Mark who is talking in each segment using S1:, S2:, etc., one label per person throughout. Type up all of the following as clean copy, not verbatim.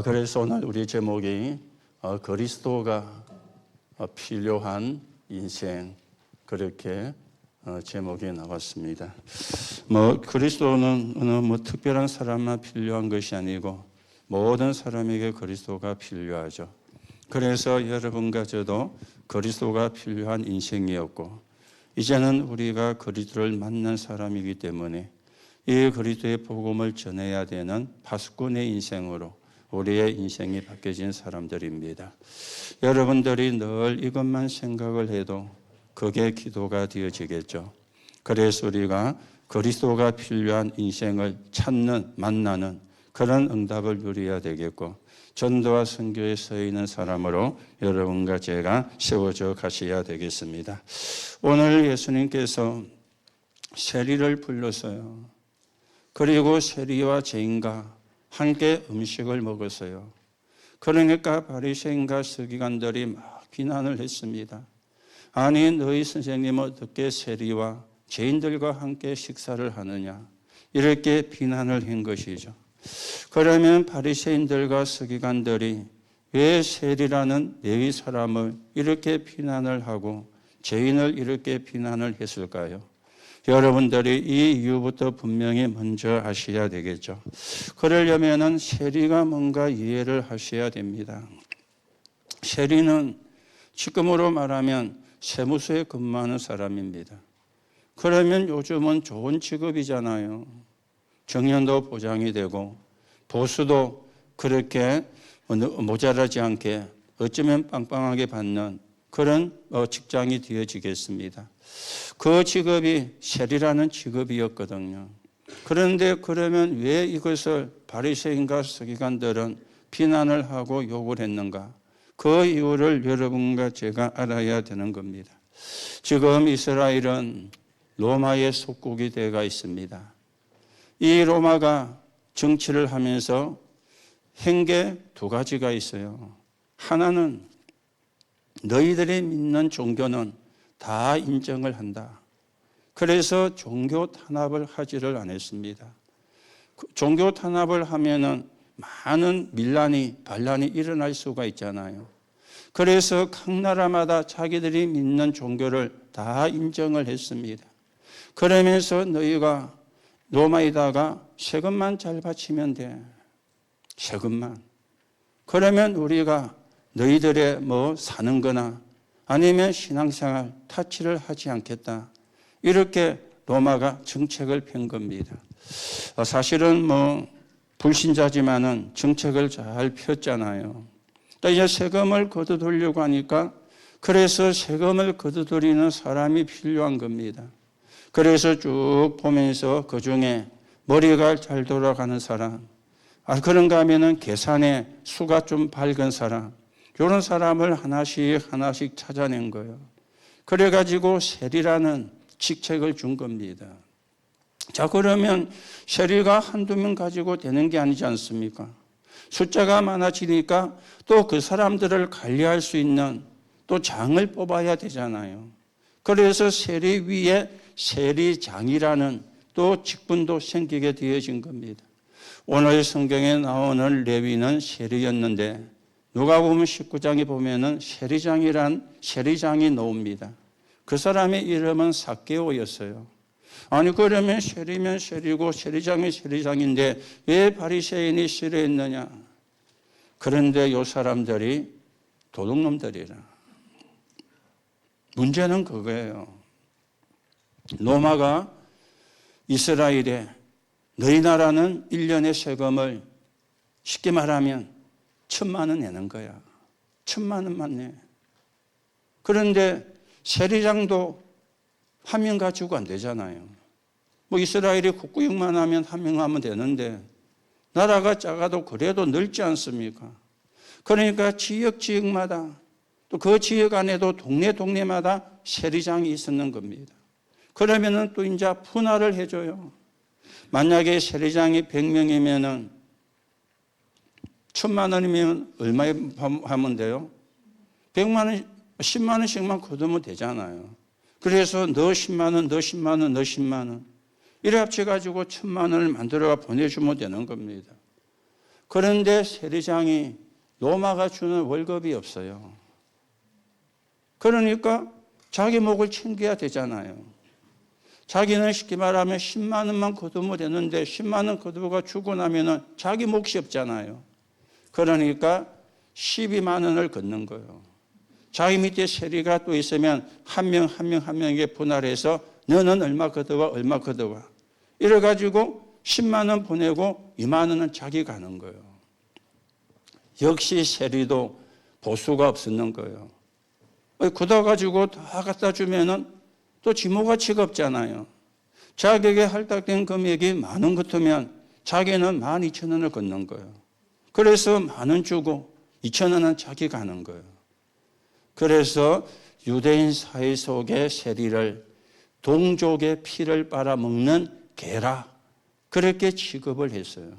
S1: 그래서 오늘 우리 제목이 그리스도가 필요한 인생, 그렇게 제목이 나왔습니다. 그리스도는 어느 특별한 사람만 필요한 것이 아니고 모든 사람에게 그리스도가 필요하죠. 그래서 여러분과 저도 그리스도가 필요한 인생이었고, 이제는 우리가 그리스도를 만난 사람이기 때문에 이 그리스도의 복음을 전해야 되는 파수꾼의 인생으로 우리의 인생이 바뀌어진 사람들입니다. 여러분들이 늘 이것만 생각을 해도 그게 기도가 되어지겠죠. 그래서 우리가 그리스도가 필요한 인생을 찾는, 만나는 그런 응답을 누려야 되겠고, 전도와 선교에 서 있는 사람으로 여러분과 제가 세워져 가셔야 되겠습니다. 오늘 예수님께서 세리를 불렀어요. 그리고 세리와 죄인과 함께 음식을 먹었어요. 그러니까 바리새인과 서기관들이 막 비난을 했습니다. 아니, 너희 선생님은 어떻게 세리와 죄인들과 함께 식사를 하느냐, 이렇게 비난을 한 것이죠. 그러면 바리새인들과 서기관들이 왜 세리라는 레위 사람을 이렇게 비난을 하고 죄인을 이렇게 비난을 했을까요? 여러분들이 이 이유부터 분명히 먼저 아셔야 되겠죠. 그러려면 세리가 뭔가 이해를 하셔야 됩니다. 세리는 지금으로 말하면 세무서에 근무하는 사람입니다. 그러면 요즘은 좋은 직업이잖아요. 정년도 보장이 되고 보수도 그렇게 모자라지 않게 어쩌면 빵빵하게 받는 그런 직장이 되어지겠습니다. 그 직업이 세리라는 직업이었거든요. 그런데 그러면 왜 이것을 바리새인과 서기관들은 비난을 하고 욕을 했는가? 그 이유를 여러분과 제가 알아야 되는 겁니다. 지금 이스라엘은 로마의 속국이 되어 있습니다. 이 로마가 정치를 하면서 한 게 두 가지가 있어요. 하나는 너희들이 믿는 종교는 다 인정을 한다. 그래서 종교 탄압을 하지를 않았습니다. 종교 탄압을 하면은 많은 반란이 일어날 수가 있잖아요. 그래서 각 나라마다 자기들이 믿는 종교를 다 인정을 했습니다. 그러면서 너희가 로마에다가 세금만 잘 바치면 돼. 세금만. 그러면 우리가 너희들의 사는 거나 아니면 신앙생활 타치를 하지 않겠다. 이렇게 로마가 정책을 편 겁니다. 사실은 불신자지만은 정책을 잘 폈잖아요. 또 이제 세금을 거둬들려고 하니까 그래서 세금을 거둬들이는 사람이 필요한 겁니다. 그래서 쭉 보면서 그 중에 머리가 잘 돌아가는 사람, 그런가 하면은 계산의 수가 좀 밝은 사람, 이런 사람을 하나씩 찾아낸 거예요. 그래가지고 세리라는 직책을 준 겁니다. 자, 그러면 세리가 한두 명 가지고 되는 게 아니지 않습니까? 숫자가 많아지니까 또 그 사람들을 관리할 수 있는 또 장을 뽑아야 되잖아요. 그래서 세리 위에 세리장이라는 또 직분도 생기게 되어진 겁니다. 오늘 성경에 나오는 레위는 세리였는데 누가 보면 19장에 보면은 세리장이 나옵니다. 그 사람의 이름은 삭개오였어요. 아니, 그러면 세리면 세리고 세리장이 세리장인데 왜 바리새인이 싫어했느냐? 그런데 이 사람들이 도둑놈들이라. 문제는 그거예요. 로마가 이스라엘에 너희 나라는 1년의 세금을 쉽게 말하면 1,000만 원 내는 거야. 1,000만 원만 내. 그런데 세리장도 한 명 가지고 안 되잖아요. 이스라엘이 국구역만 하면 한 명 하면 되는데 나라가 작아도 그래도 넓지 않습니까? 그러니까 지역마다 또 그 지역 안에도 동네마다 세리장이 있었는 겁니다. 그러면은 또 이제 분할을 해줘요. 만약에 세리장이 100명이면은 1,000만 원이면 얼마에 하면 돼요? 100만 원, 10만 원씩만 거두면 되잖아요. 그래서 너 10만 원, 너 10만 원, 너 10만 원. 이래 합쳐가지고 1,000만 원을 만들어가 보내주면 되는 겁니다. 그런데 세리장이 로마가 주는 월급이 없어요. 그러니까 자기 목을 챙겨야 되잖아요. 자기는 쉽게 말하면 10만 원만 거두면 되는데 10만 원 거두고 주고 나면은 자기 몫이 없잖아요. 그러니까 12만 원을 걷는 거예요. 자기 밑에 세리가 또 있으면 한 명 한 명에게 분할해서 너는 얼마 거두와 얼마 거두와 이래가지고 10만 원 보내고 2만 원은 자기 가는 거예요. 역시 세리도 보수가 없었는 거예요. 걷어가지고 다 갖다 주면은 또 지모가치가 없잖아요. 자기에게 할당된 금액이 만 원 같으면 자기는 12,000원을 걷는 거예요. 그래서 만 원 주고 2,000원은 자기 가는 거예요. 그래서 유대인 사회 속의 세리를 동족의 피를 빨아먹는 개라 그렇게 취급을 했어요.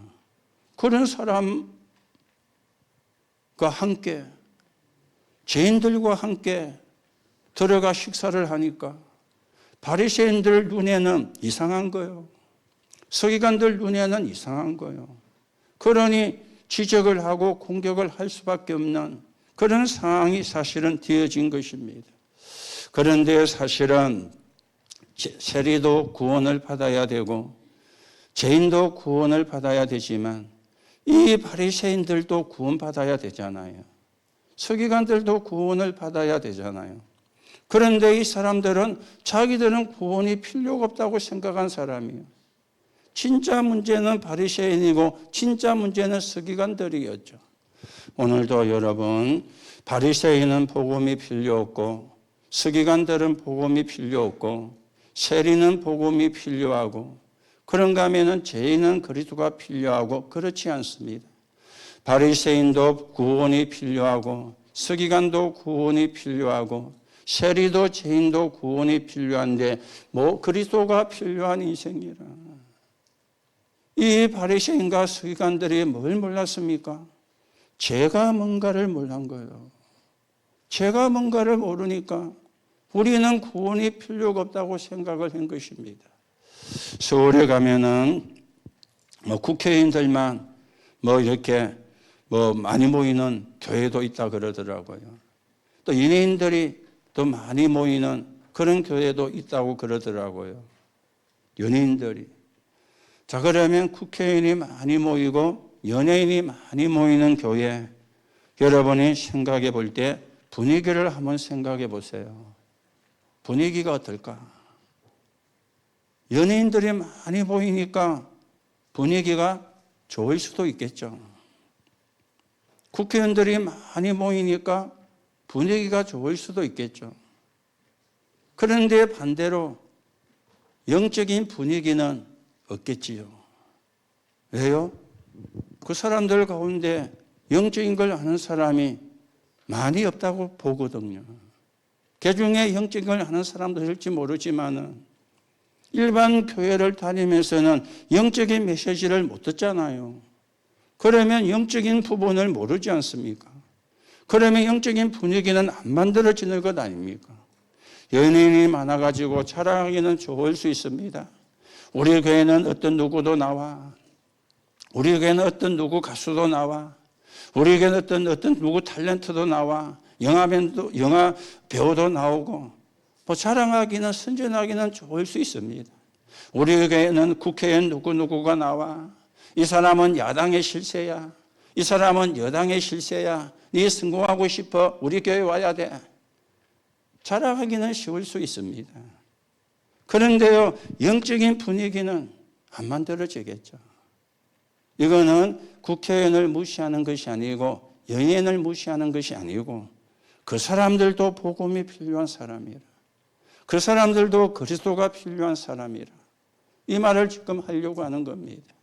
S1: 그런 사람과 함께 죄인들과 함께 들어가 식사를 하니까 바리새인들 눈에는 이상한 거예요. 서기관들 눈에는 이상한 거예요. 그러니 지적을 하고 공격을 할 수밖에 없는 그런 상황이 사실은 되어진 것입니다. 그런데 사실은 세리도 구원을 받아야 되고 죄인도 구원을 받아야 되지만 이 바리새인들도 구원받아야 되잖아요. 서기관들도 구원을 받아야 되잖아요. 그런데 이 사람들은 자기들은 구원이 필요가 없다고 생각한 사람이에요. 진짜 문제는 바리새인이고 진짜 문제는 서기관들이었죠. 오늘도 여러분 바리새인은 복음이 필요 없고 서기관들은 복음이 필요 없고 세리는 복음이 필요하고 그런가 하면은 죄인은 그리스도가 필요하고 그렇지 않습니다. 바리새인도 구원이 필요하고 서기관도 구원이 필요하고 세리도 죄인도 구원이 필요한데 뭐 그리스도가 필요한 인생이라. 이 바리새인과 서기관들이 뭘 몰랐습니까? 죄가 뭔가를 몰란 거예요. 죄가 뭔가를 모르니까 우리는 구원이 필요가 없다고 생각을 한 것입니다. 서울에 가면은 국회의원들만 이렇게 많이 모이는 교회도 있다 그러더라고요. 또 연예인들이 또 많이 모이는 그런 교회도 있다고 그러더라고요. 연예인들이. 자, 그러면 국회의원이 많이 모이고 연예인이 많이 모이는 교회, 여러분이 생각해 볼 때 분위기를 한번 생각해 보세요. 분위기가 어떨까? 연예인들이 많이 모이니까 분위기가 좋을 수도 있겠죠. 국회의원들이 많이 모이니까 분위기가 좋을 수도 있겠죠. 그런데 반대로 영적인 분위기는 없겠지요. 왜요? 그 사람들 가운데 영적인 걸 아는 사람이 많이 없다고 보거든요. 그 중에 영적인 걸 아는 사람도 있을지 모르지만은 일반 교회를 다니면서는 영적인 메시지를 못 듣잖아요. 그러면 영적인 부분을 모르지 않습니까? 그러면 영적인 분위기는 안 만들어지는 것 아닙니까? 연예인이 많아가지고 자랑하기는 좋을 수 있습니다. 우리 교회는 어떤 누구도 나와. 우리 교회는 어떤 누구 가수도 나와. 우리 교회는 어떤 누구 탤런트도 나와. 영화 배우도 나오고. 자랑하기는 선전하기는 좋을 수 있습니다. 우리 교회는 국회의원 누구누구가 나와. 이 사람은 야당의 실세야. 이 사람은 여당의 실세야. 네 성공하고 싶어. 우리 교회 와야 돼. 자랑하기는 쉬울 수 있습니다. 그런데요, 영적인 분위기는 안 만들어지겠죠. 이거는 국회의원을 무시하는 것이 아니고 연예인을 무시하는 것이 아니고 그 사람들도 복음이 필요한 사람이라. 그 사람들도 그리스도가 필요한 사람이라. 이 말을 지금 하려고 하는 겁니다.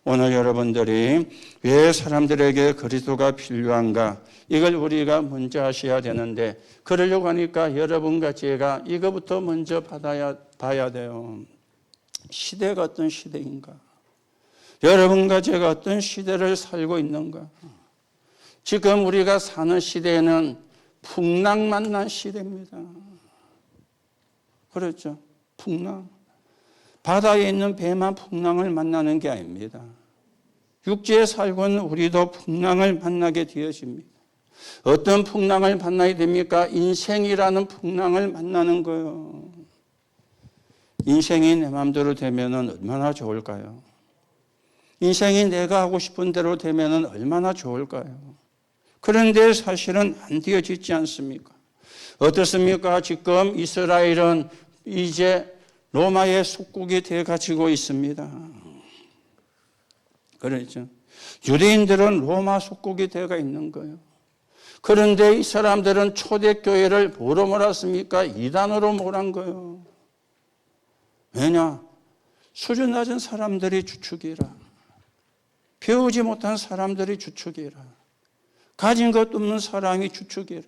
S1: 오늘 여러분들이 왜 사람들에게 그리스도가 필요한가? 이걸 우리가 먼저 아셔야 되는데 그러려고 하니까 여러분과 제가 이거부터 먼저 봐야 돼요. 시대가 어떤 시대인가? 여러분과 제가 어떤 시대를 살고 있는가? 지금 우리가 사는 시대는 풍랑 만난 시대입니다. 그렇죠? 풍랑. 바다에 있는 배만 풍랑을 만나는 게 아닙니다. 육지에 살고 있는 우리도 풍랑을 만나게 되어집니다. 어떤 풍랑을 만나야 됩니까? 인생이라는 풍랑을 만나는 거예요. 인생이 내 마음대로 되면 얼마나 좋을까요? 인생이 내가 하고 싶은 대로 되면 얼마나 좋을까요? 그런데 사실은 안 되어지지 않습니까? 어떻습니까? 지금 이스라엘은 이제 로마의 속국이 되어가지고 있습니다. 그렇죠. 유대인들은 로마 속국이 되어가 있는 거예요. 그런데 이 사람들은 초대교회를 뭐로 몰았습니까? 이단으로 몰한 거예요. 왜냐? 수준 낮은 사람들이 주축이라. 배우지 못한 사람들이 주축이라. 가진 것 없는 사람이 주축이라.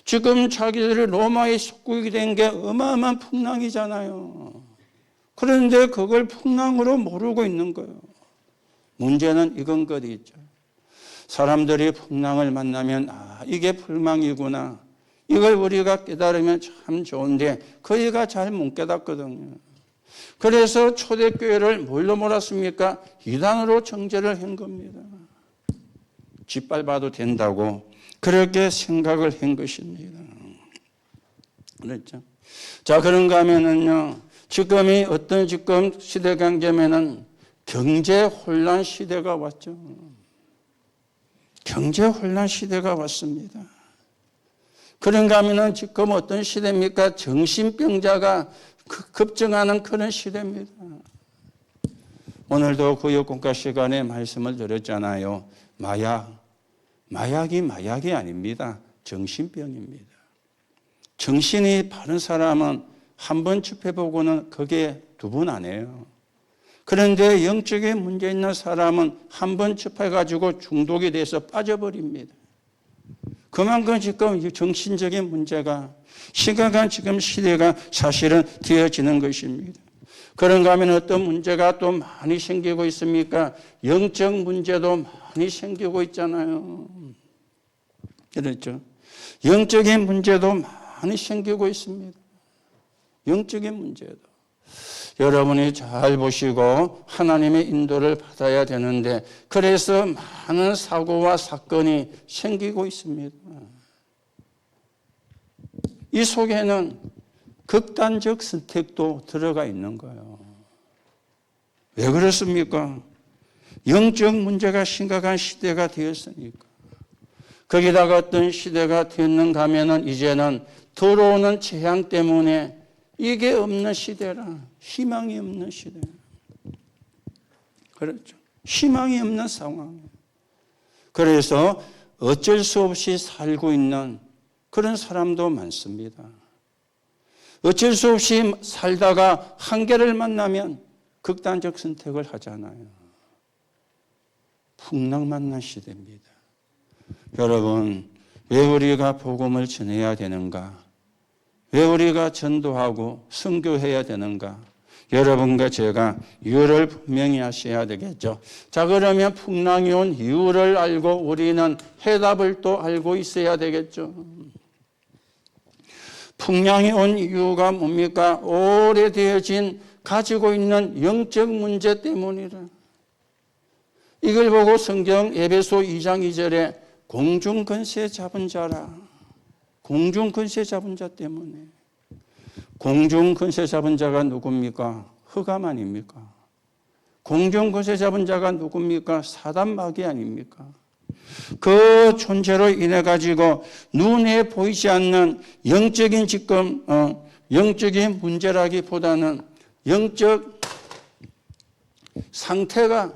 S1: 지금 자기들이 로마의 속국이 된 게 어마어마한 풍랑이잖아요. 그런데 그걸 풍랑으로 모르고 있는 거예요. 문제는 이건 것이 있죠. 사람들이 풍랑을 만나면 이게 불망이구나. 이걸 우리가 깨달으면 참 좋은데 그이가 잘 못 깨닫거든요. 그래서 초대교회를 뭘로 몰았습니까? 이단으로 정죄를 한 겁니다. 짓밟아도 된다고 그렇게 생각을 한 것입니다. 그렇죠? 자, 그런가 하면은요, 지금이 어떤 지금 시대 강점에는 경제 혼란 시대가 왔죠. 경제 혼란 시대가 왔습니다. 그런가 하면은 지금 어떤 시대입니까? 정신병자가 급증하는 그런 시대입니다. 오늘도 구역공과 시간에 말씀을 드렸잖아요. 마약이 마약이 아닙니다. 정신병입니다. 정신이 바른 사람은 한 번 접해보고는 그게 두 번 안 해요. 그런데 영적인 문제 있는 사람은 한 번 접해가지고 중독이 돼서 빠져버립니다. 그만큼 지금 정신적인 문제가 심각한 지금 시대가 사실은 되어지는 것입니다. 그런가 하면 어떤 문제가 또 많이 생기고 있습니까? 영적 문제도 많이 생기고 있잖아요. 그렇죠? 영적인 문제도 많이 생기고 있습니다. 영적인 문제도. 여러분이 잘 보시고 하나님의 인도를 받아야 되는데 그래서 많은 사고와 사건이 생기고 있습니다. 이 속에는 극단적 선택도 들어가 있는 거예요. 왜 그렇습니까? 영적 문제가 심각한 시대가 되었으니까. 거기다가 어떤 시대가 되었는가 하면은 이제는 들어오는 재앙 때문에 이게 없는 시대라. 희망이 없는 시대. 그렇죠. 희망이 없는 상황. 그래서 어쩔 수 없이 살고 있는 그런 사람도 많습니다. 어쩔 수 없이 살다가 한계를 만나면 극단적 선택을 하잖아요. 풍랑 만난 시대입니다. 여러분, 왜 우리가 복음을 전해야 되는가? 왜 우리가 전도하고 선교해야 되는가? 여러분과 제가 이유를 분명히 하셔야 되겠죠. 자, 그러면 풍랑이 온 이유를 알고 우리는 해답을 또 알고 있어야 되겠죠. 풍랑이 온 이유가 뭡니까? 오래되어진 가지고 있는 영적 문제 때문이라. 이걸 보고 성경 에베소 2장 2절에 공중권세 잡은 자라. 공중권세 잡은 자 때문에. 공중권세 잡은 자가 누굽니까? 흑암 아닙니까? 공중권세 잡은 자가 누굽니까? 사단 마귀 아닙니까? 그 존재로 인해 가지고 눈에 보이지 않는 영적인 지금 영적인 문제라기보다는 영적 상태가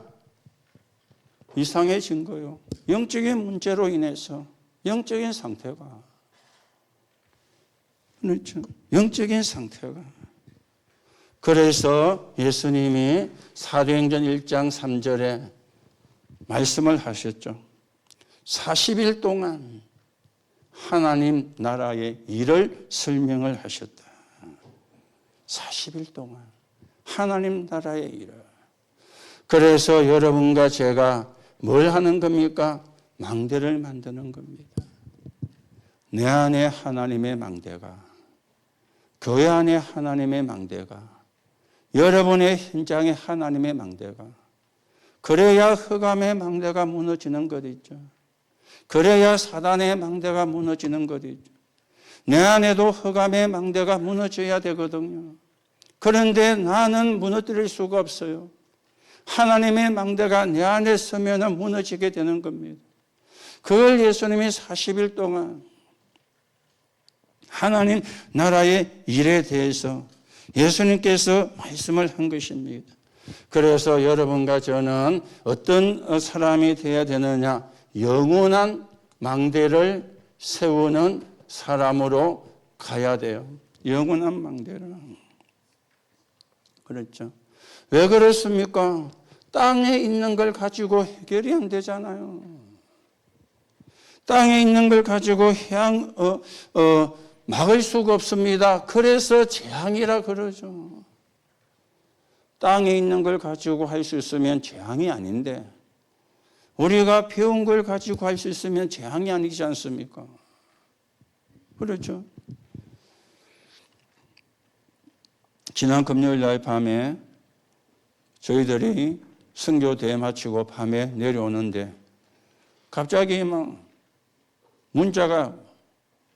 S1: 이상해진 거예요. 영적인 문제로 인해서 영적인 상태가 그렇죠. 영적인 상태가. 그래서 예수님이 사도행전 1장 3절에 말씀을 하셨죠. 40일 동안 하나님 나라의 일을 설명을 하셨다. 40일 동안 하나님 나라의 일을. 그래서 여러분과 제가 뭘 하는 겁니까? 망대를 만드는 겁니다. 내 안에 하나님의 망대가, 교회 안에 하나님의 망대가, 여러분의 현장에 하나님의 망대가, 그래야 흑암의 망대가 무너지는 것 있죠. 그래야 사단의 망대가 무너지는 것 있죠. 내 안에도 흑암의 망대가 무너져야 되거든요. 그런데 나는 무너뜨릴 수가 없어요. 하나님의 망대가 내 안에 서면 무너지게 되는 겁니다. 그걸 예수님이 40일 동안 하나님 나라의 일에 대해서 예수님께서 말씀을 한 것입니다. 그래서 여러분과 저는 어떤 사람이 되어야 되느냐? 영원한 망대를 세우는 사람으로 가야 돼요. 영원한 망대를. 그렇죠. 왜 그렇습니까? 땅에 있는 걸 가지고 해결이 안 되잖아요. 땅에 있는 걸 가지고 막을 수가 없습니다. 그래서 재앙이라 그러죠. 땅에 있는 걸 가지고 할 수 있으면 재앙이 아닌데 우리가 배운 걸 가지고 할 수 있으면 재앙이 아니지 않습니까? 그렇죠. 지난 금요일 날 밤에 저희들이 선교 대회 마치고 밤에 내려오는데 갑자기 막 문자가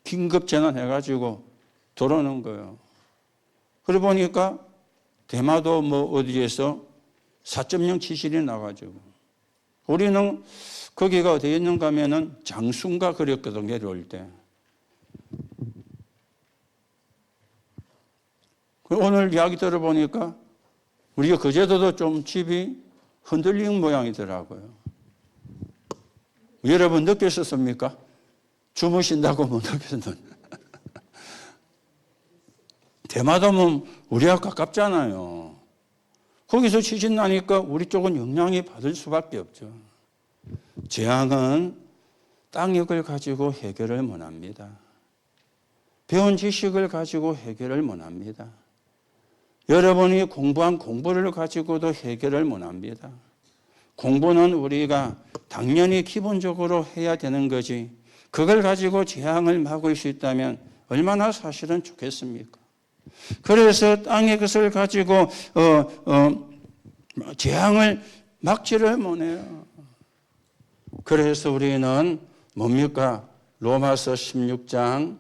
S1: 긴급 전환해가지고 들어오는 거예요. 그러고 보니까 대마도 어디에서 4.0 지진이 나가지고 우리는 거기가 어디에 있는가 하면은 장순가 그랬거든, 내려올 때. 오늘 이야기 들어보니까 우리가 그제도 좀 집이 흔들리는 모양이더라고요. 여러분 느끼셨습니까? 주무신다고 못 느꼈는. 대마도면 우리가 가깝잖아요. 거기서 지진 나니까 우리 쪽은 영향이 받을 수밖에 없죠. 재앙은 땅역을 가지고 해결을 못합니다. 배운 지식을 가지고 해결을 못합니다. 여러분이 공부한 공부를 가지고도 해결을 못합니다. 공부는 우리가 당연히 기본적으로 해야 되는 거지 그걸 가지고 재앙을 막을 수 있다면 얼마나 사실은 좋겠습니까? 그래서 땅의 것을 가지고 재앙을 막지를 못해요. 그래서 우리는 뭡니까? 로마서 16장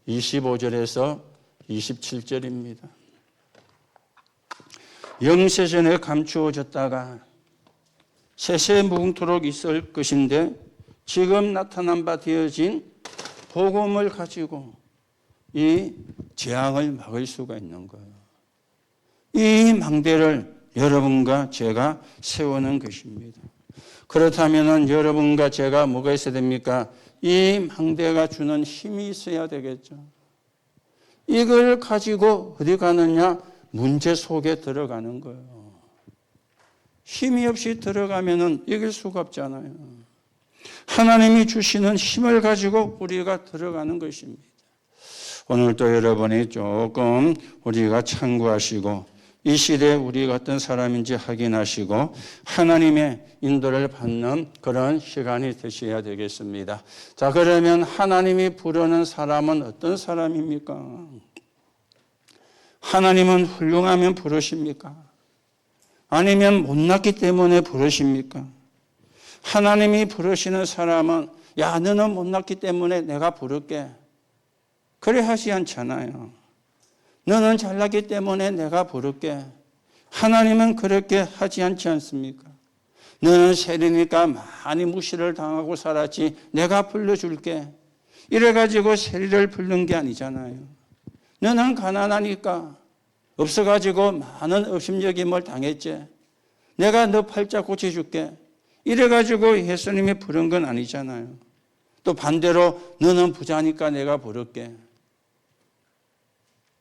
S1: 25절에서 27절입니다. 영세전에 감추어졌다가 세세 무궁토록 있을 것인데 지금 나타난 바 되어진 복음을 가지고 이 재앙을 막을 수가 있는 거예요. 이 망대를 여러분과 제가 세우는 것입니다. 그렇다면 여러분과 제가 뭐가 있어야 됩니까? 이 망대가 주는 힘이 있어야 되겠죠. 이걸 가지고 어디 가느냐? 문제 속에 들어가는 거예요. 힘이 없이 들어가면 이길 수가 없잖아요. 하나님이 주시는 힘을 가지고 우리가 들어가는 것입니다. 오늘도 여러분이 조금 우리가 참고하시고 이 시대에 우리가 어떤 사람인지 확인하시고 하나님의 인도를 받는 그런 시간이 되셔야 되겠습니다. 자, 그러면 하나님이 부르는 사람은 어떤 사람입니까? 하나님은 훌륭하면 부르십니까? 아니면 못났기 때문에 부르십니까? 하나님이 부르시는 사람은 야, 너는 못났기 때문에 내가 부를게. 그래 하지 않잖아요. 너는 잘났기 때문에 내가 부를게. 하나님은 그렇게 하지 않지 않습니까? 너는 세리니까 많이 무시를 당하고 살았지 내가 불러줄게. 이래가지고 세리를 부른 게 아니잖아요. 너는 가난하니까 없어가지고 많은 업심여김을 당했지. 내가 너 팔자 고쳐줄게. 이래가지고 예수님이 부른 건 아니잖아요. 또 반대로 너는 부자니까 내가 부를게.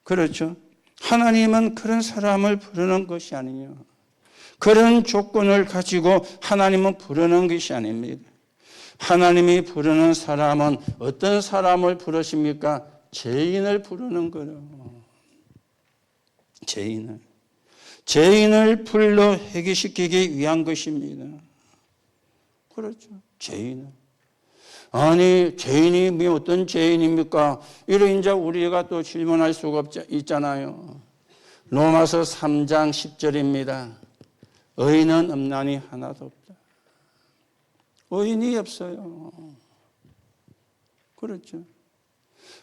S1: 그렇죠? 하나님은 그런 사람을 부르는 것이 아니에요. 그런 조건을 가지고 하나님은 부르는 것이 아닙니다. 하나님이 부르는 사람은 어떤 사람을 부르십니까? 죄인을 부르는 거예요. 죄인을 불러 회개시키기 위한 것입니다. 그렇죠. 죄인을. 아니, 죄인이 어떤 죄인입니까? 이래 이제 우리가 또 질문할 수가 있잖아요. 로마서 3장 10절입니다. 의인은 없나니 하나도 없다. 의인이 없어요. 그렇죠.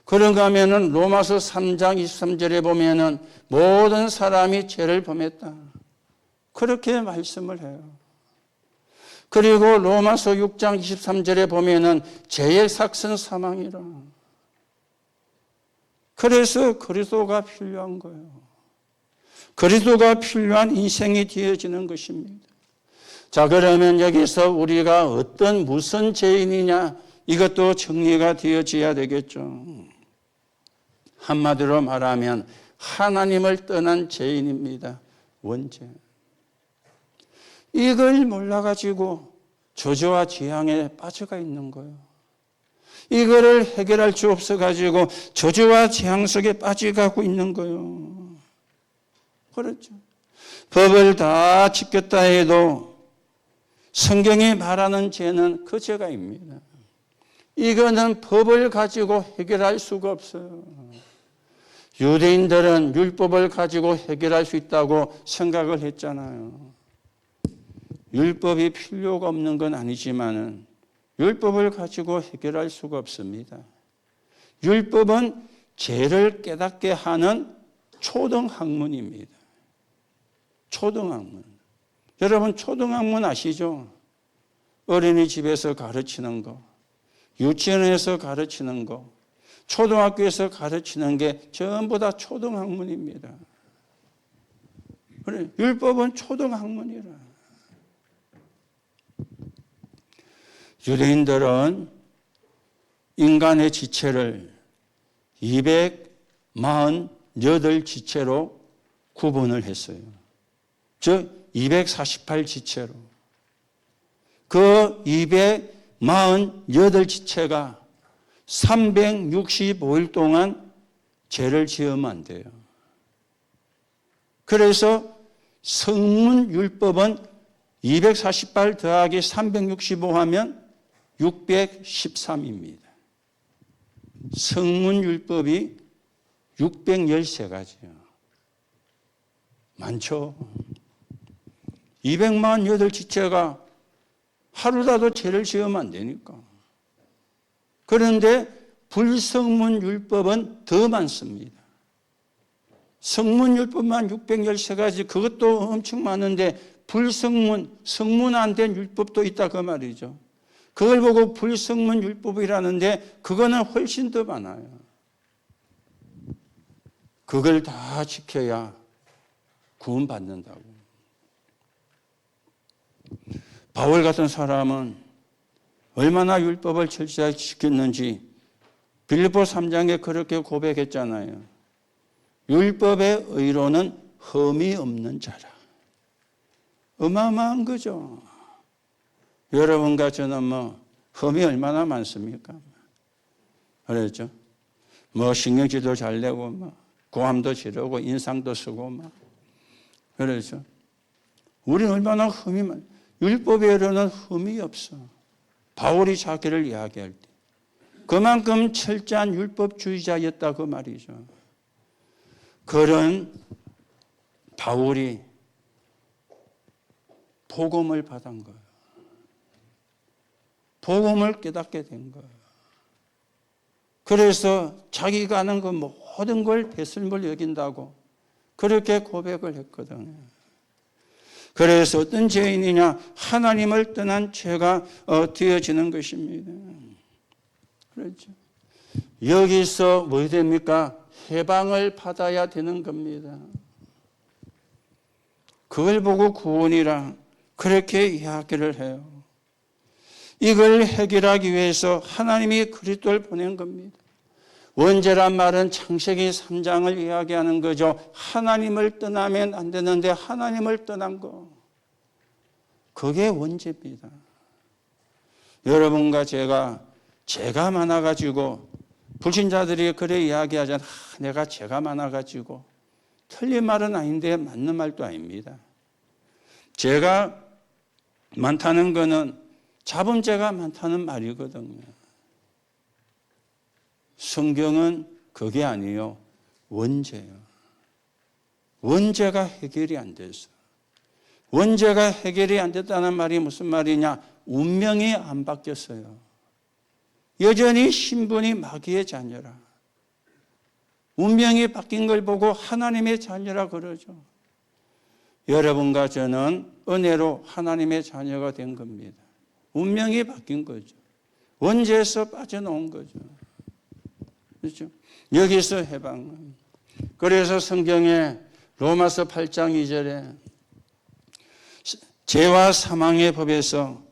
S1: 그런가 하면은 로마서 3장 23절에 보면은 모든 사람이 죄를 범했다. 그렇게 말씀을 해요. 그리고 로마서 6장 23절에 보면은 죄의 삭은 사망이라. 그래서 그리스도가 필요한 거예요. 그리스도가 필요한 인생이 되어지는 것입니다. 자, 그러면 여기서 우리가 무슨 죄인이냐, 이것도 정리가 되어져야 되겠죠. 한마디로 말하면 하나님을 떠난 죄인입니다. 원죄. 이걸 몰라가지고 저주와 재앙에 빠져가 있는 거예요. 이거를 해결할 수 없어가지고 저주와 재앙 속에 빠져가고 있는 거예요. 그렇죠. 법을 다 지켰다 해도 성경이 말하는 죄는 그 죄가입니다. 이거는 법을 가지고 해결할 수가 없어요. 유대인들은 율법을 가지고 해결할 수 있다고 생각을 했잖아요. 율법이 필요가 없는 건 아니지만은 율법을 가지고 해결할 수가 없습니다. 율법은 죄를 깨닫게 하는 초등학문입니다. 초등학문. 여러분 초등학문 아시죠? 어린이집에서 가르치는 거, 유치원에서 가르치는 거, 초등학교에서 가르치는 게 전부 다 초등학문입니다. 그래, 율법은 초등학문이라. 유대인들은 인간의 지체를 248지체로 구분을 했어요. 즉 248지체로. 그 248지체가 365일 동안 죄를 지으면 안 돼요. 그래서 성문율법은 248 더하기 365 하면 613입니다. 성문율법이 613가지요. 많죠. 248지체가 하루라도 죄를 지으면 안 되니까. 그런데 불성문율법은 더 많습니다. 성문율법만 613가지, 그것도 엄청 많은데 성문 안 된 율법도 있다 그 말이죠. 그걸 보고 불성문율법이라는데 그거는 훨씬 더 많아요. 그걸 다 지켜야 구원받는다고. 바울 같은 사람은 얼마나 율법을 철저하게 지켰는지 빌립보 3장에 그렇게 고백했잖아요. 율법의 의로는 흠이 없는 자라. 어마어마한 거죠. 여러분과 저는 흠이 얼마나 많습니까? 그렇죠? 신경질도 잘 내고, 고함도 지르고, 인상도 쓰고, 그렇죠? 우리는 얼마나 흠이 많, 율법의 의로는 흠이 없어. 바울이 자기를 이야기할 때. 그만큼 철저한 율법주의자였다 그 말이죠. 그런 바울이 복음을 받은 거예요. 복음을 깨닫게 된 거예요. 그래서 자기가 아는 그 모든 걸 배설물 여긴다고 그렇게 고백을 했거든요. 그래서 어떤 죄인이냐? 하나님을 떠난 죄가 되어지는 것입니다. 그렇죠. 여기서 뭐 됩니까? 해방을 받아야 되는 겁니다. 그걸 보고 구원이라 그렇게 이야기를 해요. 이걸 해결하기 위해서 하나님이 그리스도를 보낸 겁니다. 원죄란 말은 창세기 3장을 이야기하는 거죠. 하나님을 떠나면 안 되는데 하나님을 떠난 거. 그게 원죄입니다. 여러분과 제가 죄가 많아가지고 불신자들이 그래 이야기하잖아요. 내가 죄가 많아가지고. 틀린 말은 아닌데 맞는 말도 아닙니다. 죄가 많다는 거는 자범죄가 많다는 말이거든요. 성경은 그게 아니에요. 원죄예요. 원죄가 해결이 안 돼서. 원죄가 해결이 안 됐다는 말이 무슨 말이냐? 운명이 안 바뀌었어요. 여전히 신분이 마귀의 자녀라. 운명이 바뀐 걸 보고 하나님의 자녀라 그러죠. 여러분과 저는 은혜로 하나님의 자녀가 된 겁니다. 운명이 바뀐 거죠. 원죄에서 빠져나온 거죠. 그렇죠? 여기서 해방. 그래서 성경에 로마서 8장 2절에 죄와 사망의 법에서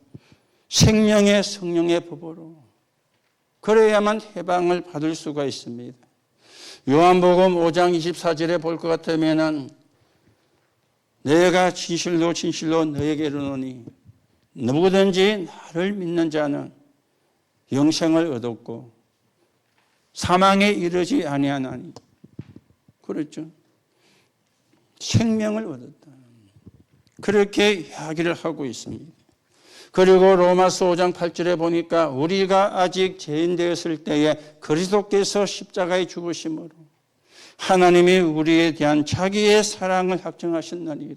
S1: 생명의 성령의 법으로 그래야만 해방을 받을 수가 있습니다. 요한복음 5장 24절에 볼 것 같으면은 내가 진실로 진실로 너에게 이르노니 누구든지 나를 믿는 자는 영생을 얻었고 사망에 이르지 아니하나니. 그렇죠. 생명을 얻었다. 그렇게 이야기를 하고 있습니다. 그리고 로마서 5장 8절에 보니까 우리가 아직 죄인 되었을 때에 그리스도께서 십자가에 죽으심으로 하나님이 우리에 대한 자기의 사랑을 확증하셨느니라.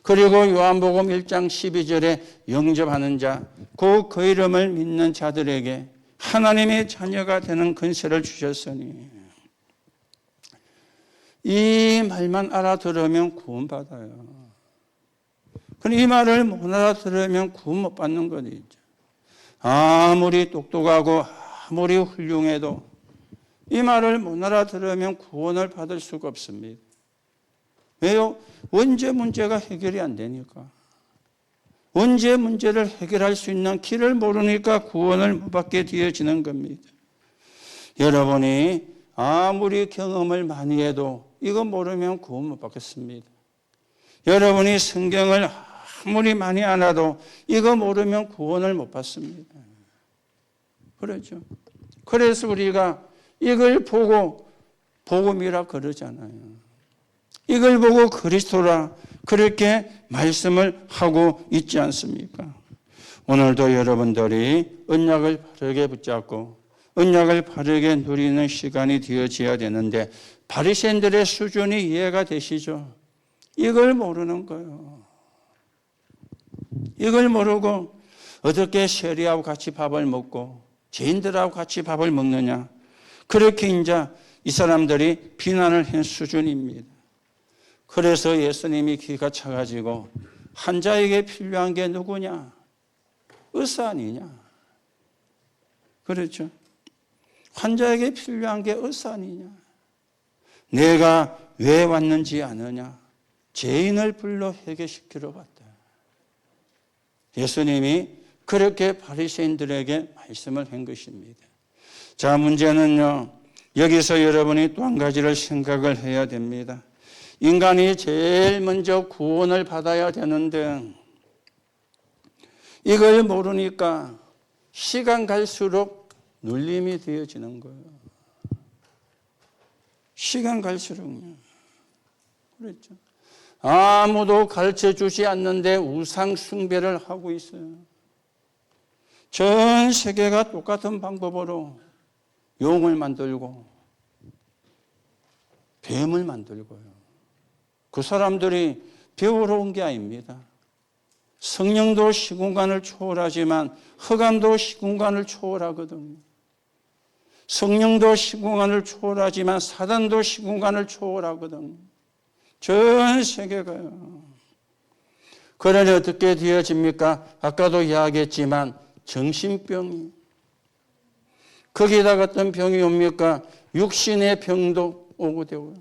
S1: 그리고 요한복음 1장 12절에 영접하는 자, 곧 그 이름을 믿는 자들에게 하나님의 자녀가 되는 권세를 주셨으니. 이 말만 알아들으면 구원받아요. 그럼 이 말을 못 알아들으면 구원 못 받는 거죠. 아무리 똑똑하고 아무리 훌륭해도 이 말을 못 알아들으면 구원을 받을 수가 없습니다. 왜요? 원죄 문제가 해결이 안 되니까. 원죄 문제를 해결할 수 있는 길을 모르니까 구원을 못 받게 되어지는 겁니다. 여러분이 아무리 경험을 많이 해도 이거 모르면 구원 못 받겠습니다. 여러분이 성경을 아무리 많이 알아도 이거 모르면 구원을 못 받습니다. 그렇죠. 그래서 우리가 이걸 보고 복음이라 그러잖아요. 이걸 보고 그리스도라 그렇게 말씀을 하고 있지 않습니까? 오늘도 여러분들이 언약을 바르게 붙잡고 언약을 바르게 누리는 시간이 되어져야 되는데 바리새인들의 수준이 이해가 되시죠? 이걸 모르는 거예요. 이걸 모르고 어떻게 세리하고 같이 밥을 먹고 죄인들하고 같이 밥을 먹느냐. 그렇게 이제 이 사람들이 비난을 한 수준입니다. 그래서 예수님이 기가 차가지고 환자에게 필요한 게 누구냐? 의사 아니냐? 그렇죠. 환자에게 필요한 게 의사 아니냐? 내가 왜 왔는지 아느냐? 죄인을 불러 회개시키러 왔다. 예수님이 그렇게 바리새인들에게 말씀을 한 것입니다. 자, 문제는요. 여기서 여러분이 또 한 가지를 생각을 해야 됩니다. 인간이 제일 먼저 구원을 받아야 되는데 이걸 모르니까 시간 갈수록 눌림이 되어지는 거예요. 시간 갈수록요. 그렇죠. 아무도 가르쳐 주지 않는데 우상 숭배를 하고 있어요. 전 세계가 똑같은 방법으로 용을 만들고 뱀을 만들고요. 그 사람들이 배우러 온 게 아닙니다. 성령도 시공간을 초월하지만 흑암도 시공간을 초월하거든요. 성령도 시공간을 초월하지만 사단도 시공간을 초월하거든요. 전 세계가요. 그러니 어떻게 되어집니까? 아까도 이야기했지만 정신병이. 거기다가 어떤 병이 옵니까? 육신의 병도 오고 되고요.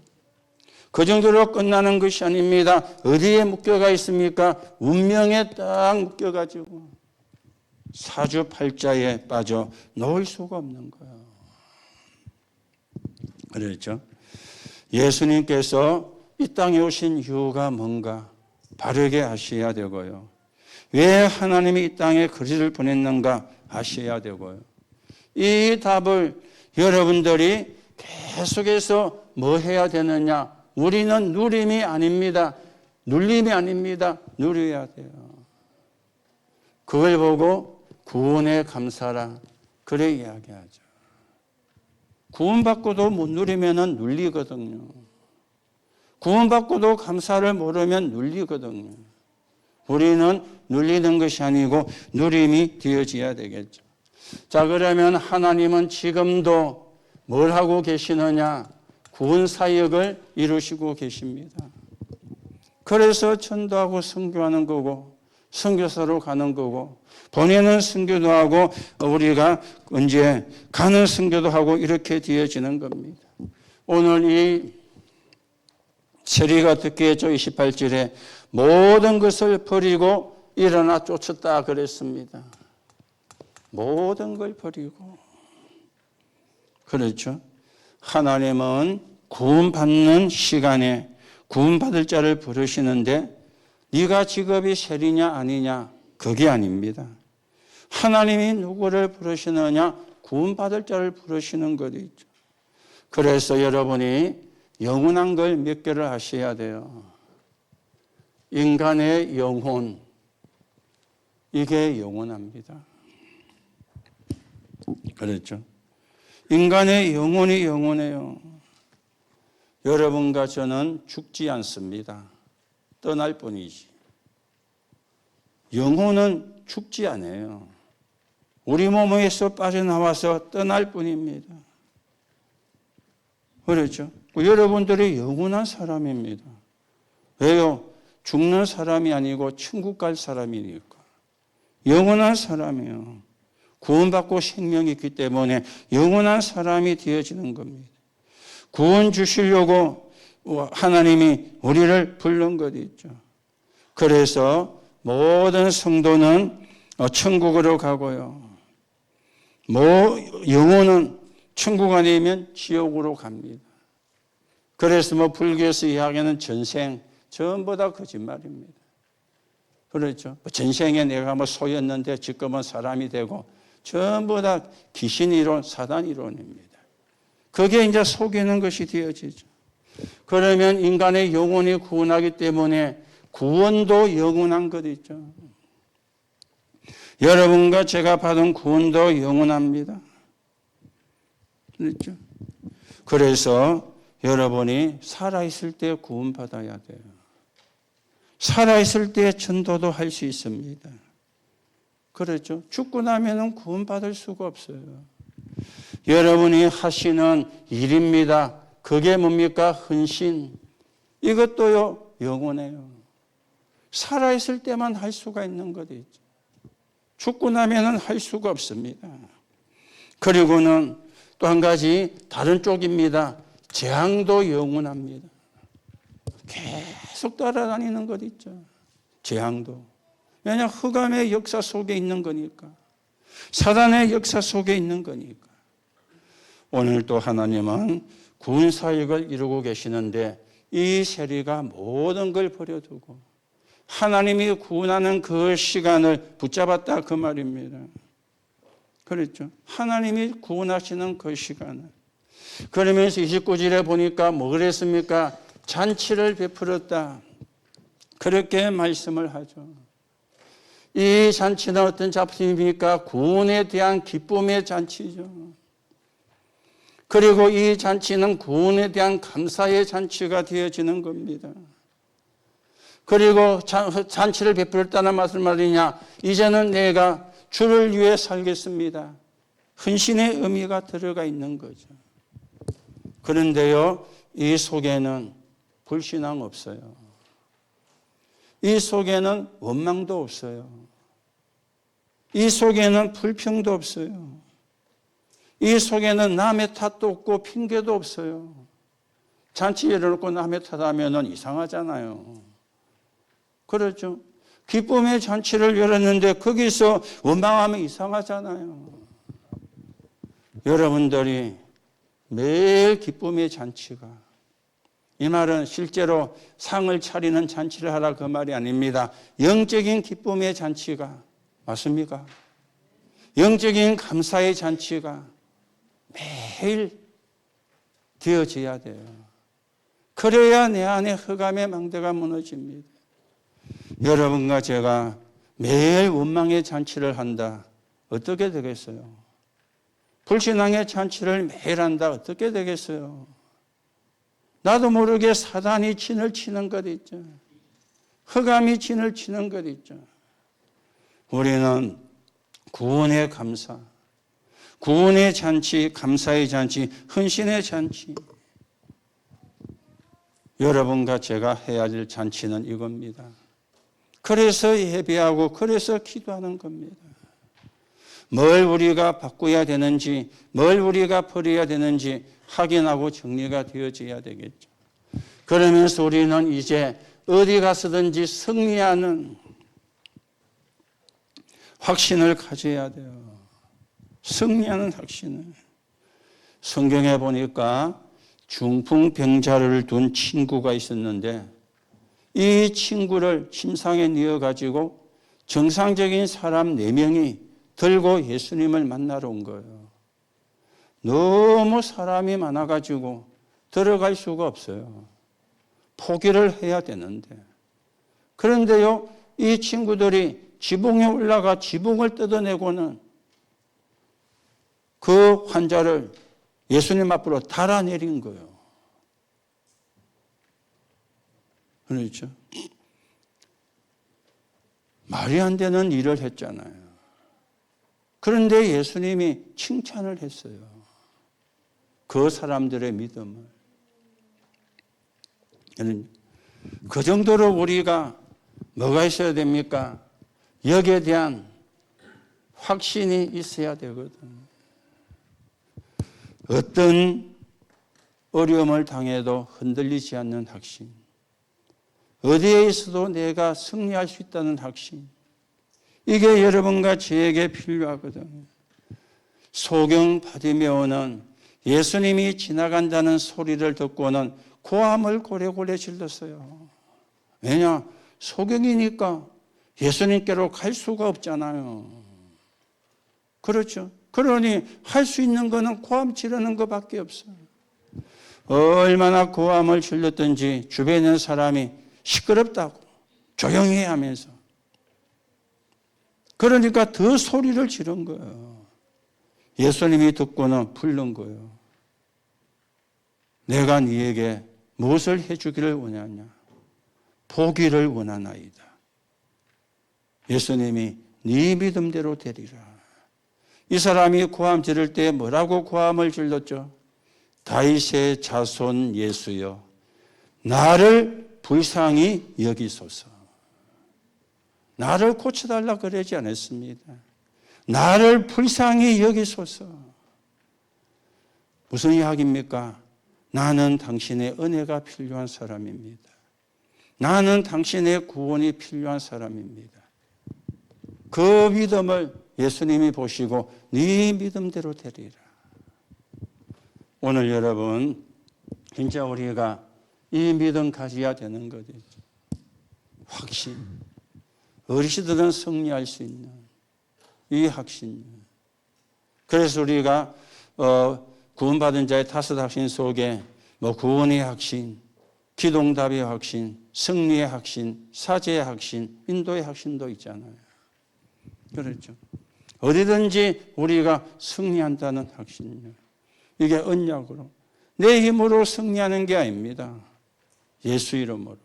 S1: 그 정도로 끝나는 것이 아닙니다. 어디에 묶여가 있습니까? 운명에 딱 묶여가지고 사주팔자에 빠져 놓을 수가 없는 거예요. 그렇죠? 예수님께서 이 땅에 오신 이유가 뭔가 바르게 아셔야 되고요. 왜 하나님이 이 땅에 그리스도를 보냈는가 아셔야 되고요. 이 답을 여러분들이 계속해서 뭐 해야 되느냐? 우리는 누림이 아닙니다. 눌림이 아닙니다. 누려야 돼요. 그걸 보고 구원에 감사라. 그래 이야기하죠. 구원받고도 못 누리면 눌리거든요. 구원받고도 감사를 모르면 눌리거든요. 우리는 눌리는 것이 아니고 누림이 되어져야 되겠죠. 자, 그러면 하나님은 지금도 뭘 하고 계시느냐? 구원 사역을 이루시고 계십니다. 그래서 전도하고 선교하는 거고, 선교사로 가는 거고, 보내는 선교도 하고, 우리가 언제 가는 선교도 하고, 이렇게 되어지는 겁니다. 오늘 이 세리가 듣게 했죠. 28절에 모든 것을 버리고 일어나 쫓았다 그랬습니다. 모든 걸 버리고. 그렇죠. 하나님은 구원받는 시간에 구원받을 자를 부르시는데 네가 직업이 세리냐 아니냐 그게 아닙니다. 하나님이 누구를 부르시느냐? 구원받을 자를 부르시는 것이죠. 그래서 여러분이 영원한 걸 몇 개를 하셔야 돼요. 인간의 영혼, 이게 영원합니다. 그렇죠. 인간의 영혼이 영원해요. 여러분과 저는 죽지 않습니다. 떠날 뿐이지. 영혼은 죽지 않아요. 우리 몸에서 빠져나와서 떠날 뿐입니다. 그렇죠. 여러분들이 영원한 사람입니다. 왜요? 죽는 사람이 아니고 천국 갈 사람이니까. 영원한 사람이에요. 구원받고 생명이 있기 때문에 영원한 사람이 되어지는 겁니다. 구원 주시려고 하나님이 우리를 부른 것 있죠. 그래서 모든 성도는 천국으로 가고요. 영혼은 천국 아니면 지옥으로 갑니다. 그래서 불교에서 이야기하는 전생 전부 다 거짓말입니다. 그렇죠. 전생에 내가 소였는데 지금은 사람이 되고 전부 다 귀신 이론, 사단 이론입니다. 그게 이제 속이는 것이 되어지죠. 그러면 인간의 영혼이 구원하기 때문에 구원도 영원한 것 있죠. 여러분과 제가 받은 구원도 영원합니다. 그렇죠? 그래서 여러분이 살아있을 때 구원받아야 돼요. 살아있을 때 전도도 할 수 있습니다. 그렇죠? 죽고 나면은 구원받을 수가 없어요. 여러분이 하시는 일입니다. 그게 뭡니까? 헌신. 이것도요, 영원해요. 살아있을 때만 할 수가 있는 것이죠. 죽고 나면은 할 수가 없습니다. 그리고는 또 한 가지 다른 쪽입니다. 재앙도 영원합니다. 계속 따라다니는 것 있죠. 재앙도. 왜냐? 흑암의 역사 속에 있는 거니까. 사단의 역사 속에 있는 거니까. 오늘 또 하나님은 구원 사역을 이루고 계시는데 이 세리가 모든 걸 버려두고 하나님이 구원하는 그 시간을 붙잡았다 그 말입니다. 그렇죠. 하나님이 구원하시는 그 시간을. 그러면서 29절에 보니까 뭐 그랬습니까? 잔치를 베풀었다. 그렇게 말씀을 하죠. 이 잔치는 어떤 잔치입니까? 구원에 대한 기쁨의 잔치죠. 그리고 이 잔치는 구원에 대한 감사의 잔치가 되어지는 겁니다. 그리고 잔치를 베풀었다는 무슨 말이냐? 이제는 내가 주를 위해 살겠습니다. 헌신의 의미가 들어가 있는 거죠. 그런데요, 이 속에는 불신앙 없어요. 이 속에는 원망도 없어요. 이 속에는 불평도 없어요. 이 속에는 남의 탓도 없고 핑계도 없어요. 잔치 열어놓고 남의 탓하면 이상하잖아요. 그렇죠. 기쁨의 잔치를 열었는데 거기서 원망하면 이상하잖아요. 여러분들이 매일 기쁨의 잔치가, 이 말은 실제로 상을 차리는 잔치를 하라 그 말이 아닙니다. 영적인 기쁨의 잔치가, 맞습니까? 영적인 감사의 잔치가 매일 되어져야 돼요. 그래야 내 안에 흑암의 망대가 무너집니다. 여러분과 제가 매일 원망의 잔치를 한다. 어떻게 되겠어요? 불신앙의 잔치를 매일 한다. 어떻게 되겠어요? 나도 모르게 사단이 진을 치는 것 있죠. 흑암이 진을 치는 것 있죠. 우리는 구원의 감사, 구원의 잔치, 감사의 잔치, 헌신의 잔치. 여러분과 제가 해야 될 잔치는 이겁니다. 그래서 예배하고 그래서 기도하는 겁니다. 뭘 우리가 바꿔야 되는지, 뭘 우리가 버려야 되는지 확인하고 정리가 되어져야 되겠죠. 그러면서 우리는 이제 어디 가서든지 승리하는 확신을 가져야 돼요. 승리하는 확신을. 성경에 보니까 중풍병자를 둔 친구가 있었는데 이 친구를 침상에 뉘어가지고 정상적인 사람 4명이 들고 예수님을 만나러 온 거예요. 너무 사람이 많아가지고 들어갈 수가 없어요. 포기를 해야 되는데. 그런데요, 이 친구들이 지붕에 올라가 지붕을 뜯어내고는 그 환자를 예수님 앞으로 달아내린 거예요. 그렇죠? 말이 안 되는 일을 했잖아요. 그런데 예수님이 칭찬을 했어요. 그 사람들의 믿음을. 그 정도로 우리가 뭐가 있어야 됩니까? 여기에 대한 확신이 있어야 되거든. 어떤 어려움을 당해도 흔들리지 않는 확신. 어디에 있어도 내가 승리할 수 있다는 확신. 이게 여러분과 저에게 필요하거든요. 소경 바디메오는 예수님이 지나간다는 소리를 듣고는 고함을 고래고래 질렀어요. 왜냐? 소경이니까 예수님께로 갈 수가 없잖아요. 그렇죠? 그러니 할 수 있는 거는 고함 지르는 것밖에 없어요. 얼마나 고함을 질렀든지 주변에 있는 사람이 시끄럽다고 조용히 해 하면서. 그러니까 더 소리를 지른 거예요. 예수님이 듣고는 부른 거예요. 내가 네에게 무엇을 해주기를 원하냐? 보기를 원하나이다. 예수님이 네 믿음대로 되리라. 이 사람이 고함 지를 때 뭐라고 고함을 질렀죠? 다윗의 자손 예수여, 나를 불쌍히 여기소서. 나를 고쳐달라 그러지 않았습니다. 나를 불쌍히 여기소서. 무슨 이야기입니까? 나는 당신의 은혜가 필요한 사람입니다. 나는 당신의 구원이 필요한 사람입니다. 그 믿음을 예수님이 보시고 네 믿음대로 되리라. 오늘 여러분 진짜 우리가 이 믿음 가져야 되는 거죠. 확신. 어르신들은 승리할 수 있는 이 확신. 그래서 우리가 구원받은 자의 5 확신 속에 구원의 확신, 기동답의 확신, 승리의 확신, 사제의 확신, 인도의 확신도 있잖아요. 그렇죠. 어디든지 우리가 승리한다는 확신이에요. 이게 언약으로. 내 힘으로 승리하는 게 아닙니다. 예수 이름으로.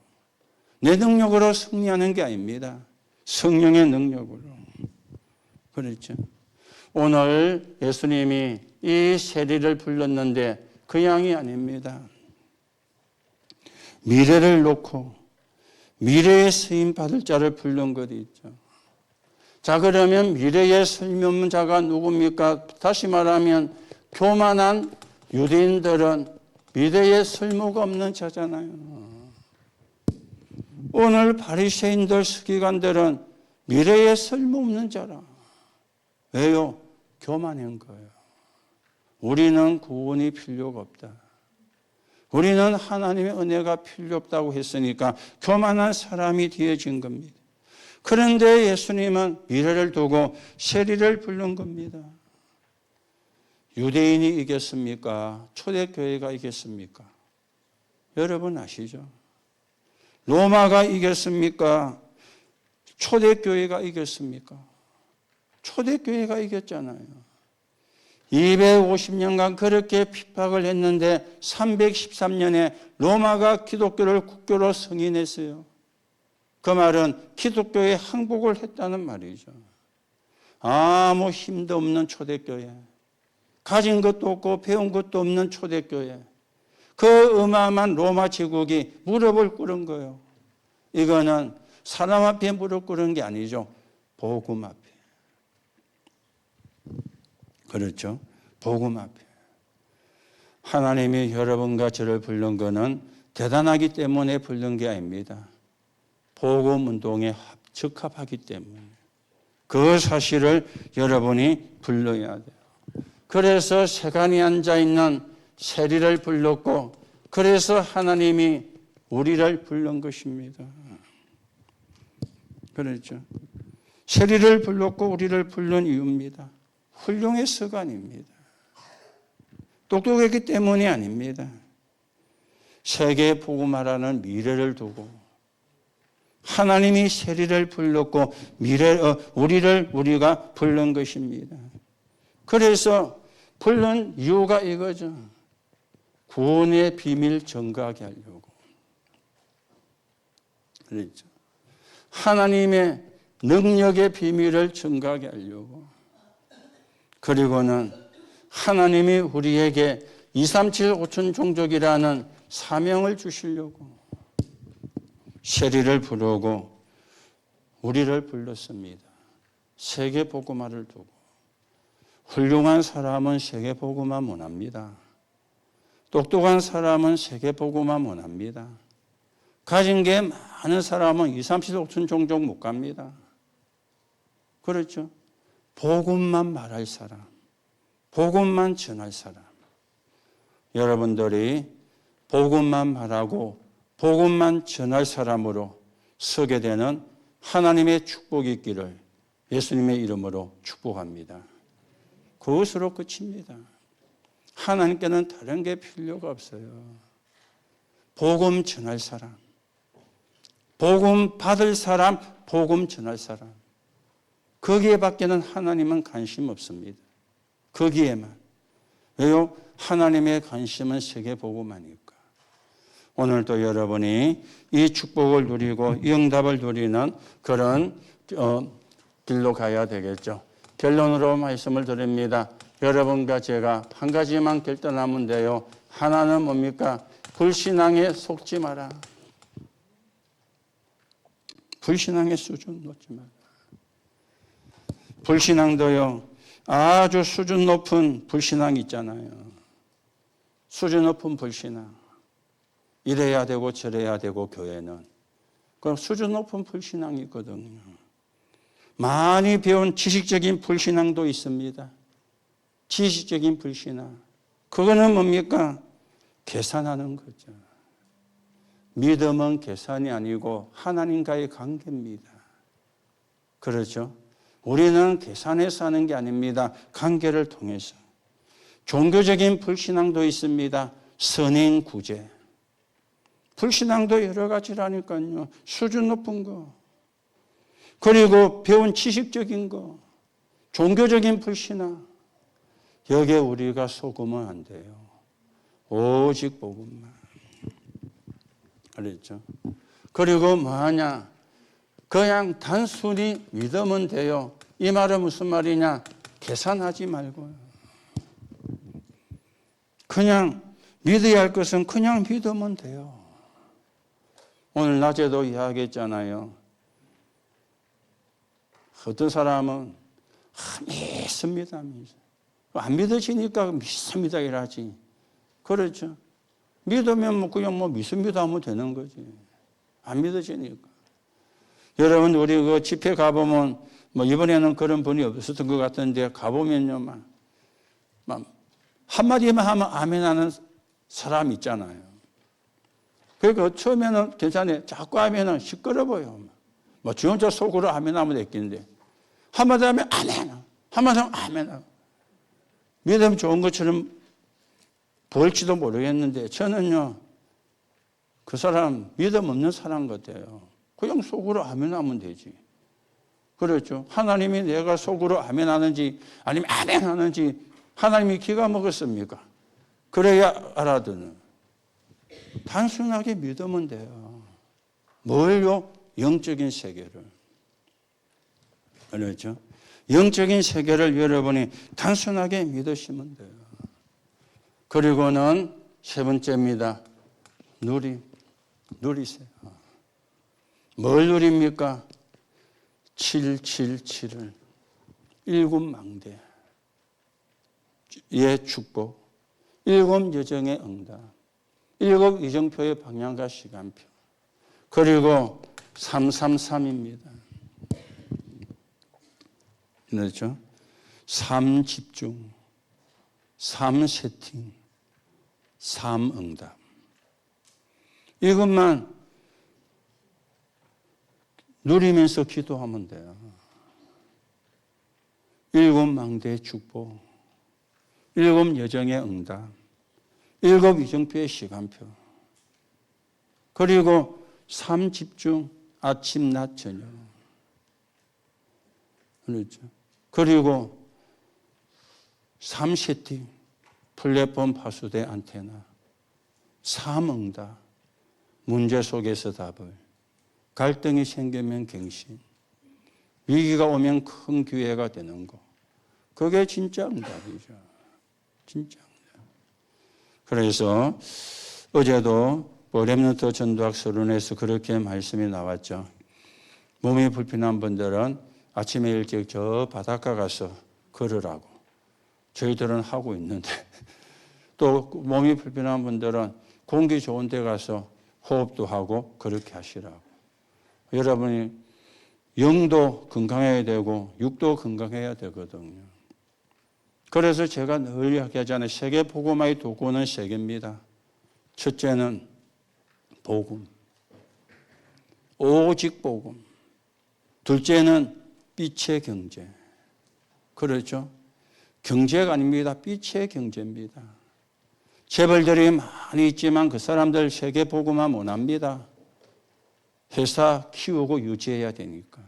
S1: 내 능력으로 승리하는 게 아닙니다. 성령의 능력으로. 그렇죠. 오늘 예수님이 이 세리를 불렀는데 그 양이 아닙니다. 미래를 놓고 미래의 쓰임 받을 자를 부른 것이 있죠. 자, 그러면 미래의 설명 자가 누굽니까? 다시 말하면 교만한 유대인들은 미래의 설모가 없는 자잖아요. 오늘 바리새인들, 서기관들은 미래의 쓸모없는 자라. 왜요? 교만한 거예요. 우리는 구원이 필요가 없다. 우리는 하나님의 은혜가 필요 없다고 했으니까 교만한 사람이 되어진 겁니다. 그런데 예수님은 미래를 두고 세리를 부른 겁니다. 유대인이 이겼습니까? 초대교회가 이겼습니까? 여러분 아시죠? 로마가 이겼습니까? 초대교회가 이겼습니까? 초대교회가 이겼잖아요. 250년간 그렇게 핍박을 했는데 313년에 로마가 기독교를 국교로 승인했어요. 그 말은 기독교에 항복을 했다는 말이죠. 아무 힘도 없는 초대교회, 가진 것도 없고 배운 것도 없는 초대교회, 그 어마어마한 로마 제국이 무릎을 꿇은 거예요. 이거는 사람 앞에 무릎 꿇은 게 아니죠. 복음 앞에. 그렇죠. 복음 앞에. 하나님이 여러분과 저를 부른 것은 대단하기 때문에 부른 게 아닙니다. 복음 운동에 적합하기 때문에. 그 사실을 여러분이 불러야 돼요. 그래서 세간에 앉아있는 세리를 불렀고, 그래서 하나님이 우리를 부른 것입니다. 그렇죠. 세리를 불렀고 우리를 부른 이유입니다. 훌륭해서가 아닙니다. 똑똑했기 때문이 아닙니다. 세계 복음화라는 미래를 두고 하나님이 세리를 불렀고 우리가 부른 것입니다. 그래서 부른 이유가 이거죠. 구원의 비밀 전가하게 하려고. 그렇죠. 하나님의 능력의 비밀을 전가하게 하려고. 그리고는 하나님이 우리에게 237 5천 종족이라는 사명을 주시려고 세리를 부르고 우리를 불렀습니다. 세계 복음화를 두고. 훌륭한 사람은 세계 복음화 못합니다. 똑똑한 사람은 세계 복음화 못합니다. 가진 게 많은 사람은 237 5천 종족 못 갑니다. 그렇죠? 복음만 말할 사람, 복음만 전할 사람. 여러분들이 복음만 말하고 복음만 전할 사람으로 서게 되는 하나님의 축복이 있기를 예수님의 이름으로 축복합니다. 그것으로 끝입니다. 하나님께는 다른 게 필요가 없어요. 복음 전할 사람, 복음 받을 사람, 복음 전할 사람. 거기에 밖에는 하나님은 관심 없습니다. 거기에만. 왜요? 하나님의 관심은 세계 복음하니까. 오늘도 여러분이 이 축복을 누리고 이 응답을 누리는 그런 길로 가야 되겠죠. 결론으로 말씀을 드립니다. 여러분과 제가 한 가지만 결단하면 돼요. 하나는 뭡니까? 불신앙에 속지 마라. 불신앙의 수준 놓지 마라. 불신앙도요, 아주 수준 높은 불신앙 있잖아요. 수준 높은 불신앙. 이래야 되고 저래야 되고 교회는. 그 수준 높은 불신앙이 있거든요. 많이 배운 지식적인 불신앙도 있습니다. 지식적인 불신앙. 그거는 뭡니까? 계산하는 거죠. 믿음은 계산이 아니고 하나님과의 관계입니다. 그렇죠? 우리는 계산해서 하는 게 아닙니다. 관계를 통해서. 종교적인 불신앙도 있습니다. 선행 구제. 불신앙도 여러 가지라니까요. 수준 높은 거. 그리고 배운 지식적인 거. 종교적인 불신앙. 여기에 우리가 속으면 안 돼요. 오직 복음만. 그랬죠. 그리고 뭐하냐? 그냥 단순히 믿으면 돼요. 이 말은 무슨 말이냐? 계산하지 말고요. 그냥 믿어야 할 것은 그냥 믿으면 돼요. 오늘 낮에도 이야기했잖아요. 어떤 사람은 믿습니다. 안 믿어지니까 믿습니다 이라지. 그렇죠. 믿으면 그냥 믿습니다 하면 되는 거지. 안 믿어지니까. 여러분 우리 그 집회 가보면 이번에는 그런 분이 없었던 것 같은데 가보면요 막 한마디만 하면 아멘 하는 사람 있잖아요. 그러니까 처음에는 괜찮아요. 자꾸 하면은 시끄러 보여. 지 혼자 속으로 아멘 하면 됐겠는데 한마디 하면 아멘, 한마디 하면 아멘. 믿으면 좋은 것처럼 보일지도 모르겠는데 저는요 그 사람 믿음 없는 사람 같아요. 그냥 속으로 아멘 하면 되지. 그렇죠. 하나님이 내가 속으로 아멘 하는지 아니면 아멘 하는지 하나님이 기가 먹었습니까? 그래야 알아듣는. 단순하게 믿으면 돼요. 뭘요? 영적인 세계를. 그렇죠? 영적인 세계를 여러분이 단순하게 믿으시면 돼요. 그리고는 세 번째입니다. 누리세요. 뭘 누립니까? 777을 일곱 망대의 축복, 일곱 여정의 응답, 일곱 이정표의 방향과 시간표, 그리고 333입니다. 그렇죠? 3 집중, 3 세팅, 3 응답. 이것만 누리면서 기도하면 돼요. 일곱 망대의 축복, 일곱 여정의 응답, 일곱 이정표의 시간표, 그리고 3 집중, 아침, 낮, 저녁. 그렇죠? 그리고 3 세팅, 플랫폼 파수대 안테나, 3 응답, 문제 속에서 답을, 갈등이 생기면 갱신, 위기가 오면 큰 기회가 되는 거. 그게 진짜 응답이죠. 진짜 응답. 그래서 어제도 렘넌트 전도학 서론에서 그렇게 말씀이 나왔죠. 몸이 불편한 분들은 아침에 일찍 저 바닷가 가서 걸으라고. 저희들은 하고 있는데 또 몸이 불편한 분들은 공기 좋은 데 가서 호흡도 하고 그렇게 하시라고. 여러분이 영도 건강해야 되고 육도 건강해야 되거든요. 그래서 제가 늘 이야기하잖아요. 세계 복음화의 도구는 세 개입니다. 첫째는 복음, 오직 복음. 둘째는 빛의 경제. 그렇죠? 경제가 아닙니다. 빛의 경제입니다. 재벌들이 많이 있지만 그 사람들 세계 복음화 못합니다. 회사 키우고 유지해야 되니까.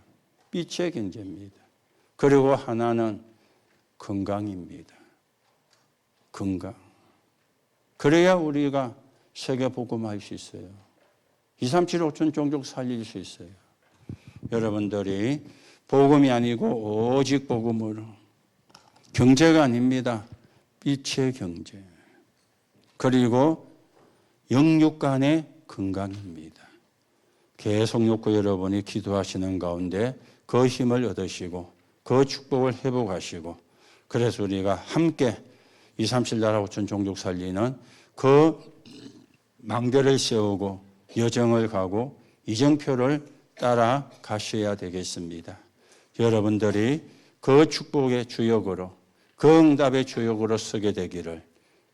S1: 빛의 경제입니다. 그리고 하나는 건강입니다. 건강. 그래야 우리가 세계 복음화할 수 있어요. 2, 3, 7, 5천 종족 살릴 수 있어요. 여러분들이 복음이 아니고 오직 복음으로. 경제가 아닙니다. 빛의 경제. 그리고 영육 간의 건강입니다. 계속 놓고 여러분이 기도하시는 가운데 그 힘을 얻으시고 그 축복을 회복하시고 그래서 우리가 함께 2, 3, 7 나라 5천 종족 살리는 그 망대를 세우고 여정을 가고 이정표를 따라 가셔야 되겠습니다. 여러분들이 그 축복의 주역으로 그 응답의 주역으로 서게 되기를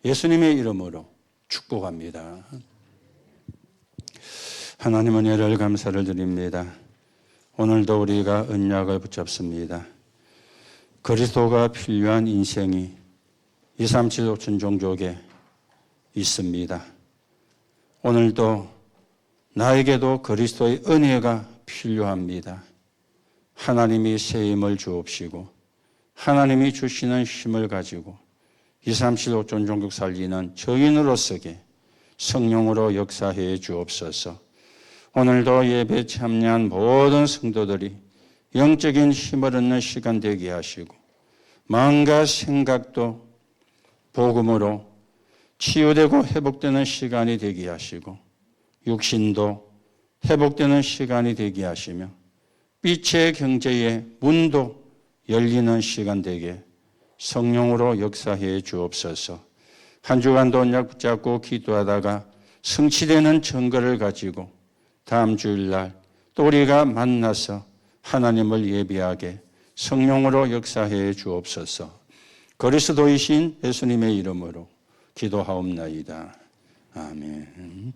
S1: 예수님의 이름으로 축복합니다. 하나님 은혜를 감사를 드립니다. 오늘도 우리가 언약을 붙잡습니다. 그리스도가 필요한 인생이 2, 3, 7, 5천 종족에 있습니다. 오늘도 나에게도 그리스도의 은혜가 필요합니다. 하나님이 새 힘을 주옵시고 하나님이 주시는 힘을 가지고 2, 3, 7, 5천 종족 살리는 증인으로서게 성령으로 역사해 주옵소서. 오늘도 예배 참여한 모든 성도들이 영적인 힘을 얻는 시간 되게 하시고 마음과 생각도 복음으로 치유되고 회복되는 시간이 되게 하시고 육신도 회복되는 시간이 되게 하시며 빛의 경제의 문도 열리는 시간 되게 성령으로 역사해 주옵소서. 한 주간도 언약 붙잡고 기도하다가 성취되는 증거를 가지고 다음 주일날 또 우리가 만나서 하나님을 예배하게 성령으로 역사해 주옵소서. 그리스도이신 예수님의 이름으로 기도하옵나이다. 아멘.